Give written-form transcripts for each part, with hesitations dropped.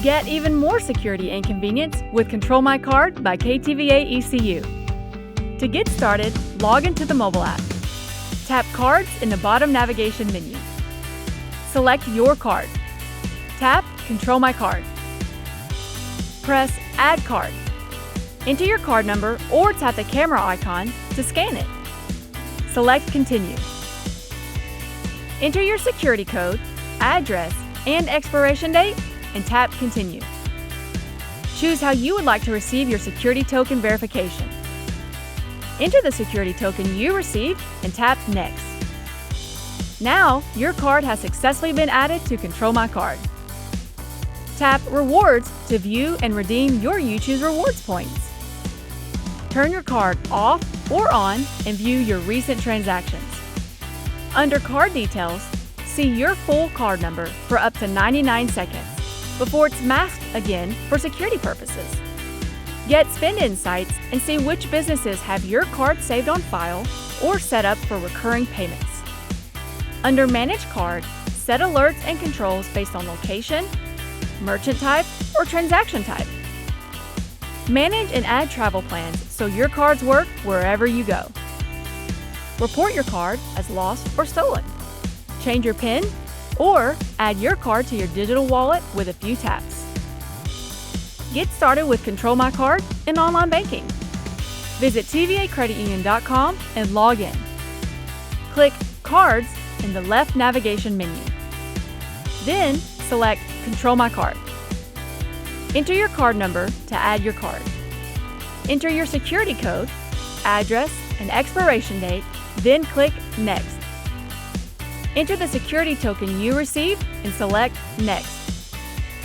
Get even more security and convenience with Control My Card by KTVAECU. To get started, log into the mobile app. Tap Cards in the bottom navigation menu. Select your card. Tap Control My Card. Press Add Card. Enter your card number or tap the camera icon to scan it. Select Continue. Enter your security code, address, and expiration date, and tap Continue. Choose how you would like to receive your security token verification. Enter the security token you received and tap Next. Now, your card has successfully been added to Control My Card. Tap Rewards to view and redeem your uChoose rewards points. Turn your card off or on and view your recent transactions. Under Card Details, see your full card number for up to 99 seconds before it's masked again for security purposes. Get spend insights and see which businesses have your card saved on file or set up for recurring payments. Under Manage Card, set alerts and controls based on location, merchant type, or transaction type. Manage and add travel plans so your cards work wherever you go. Report your card as lost or stolen. Change your PIN, or add your card to your digital wallet with a few taps. Get started with Control My Card and online banking. Visit tvacreditunion.com and log in. Click Cards in the left navigation menu. Then select Control My Card. Enter your card number to add your card. Enter your security code, address, and expiration date, then click Next. Enter the security token you received and select Next.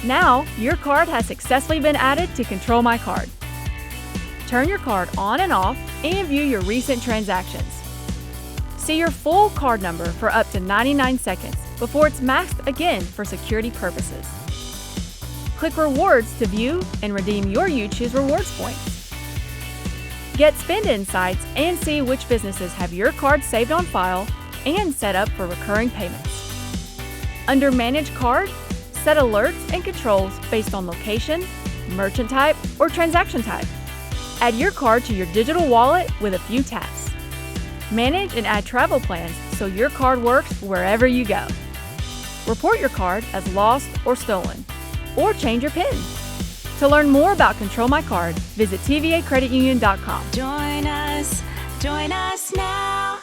Now, your card has successfully been added to Control My Card. Turn your card on and off and view your recent transactions. See your full card number for up to 99 seconds before it's masked again for security purposes. Click Rewards to view and redeem your uChoose rewards points. Get spend insights and see which businesses have your card saved on file and set up for recurring payments. Under Manage Card, set alerts and controls based on location, merchant type, or transaction type. Add your card to your digital wallet with a few taps. Manage and add travel plans so your card works wherever you go. Report your card as lost or stolen, or change your PIN. To learn more about Control My Card, visit tvacreditunion.com. Join us now.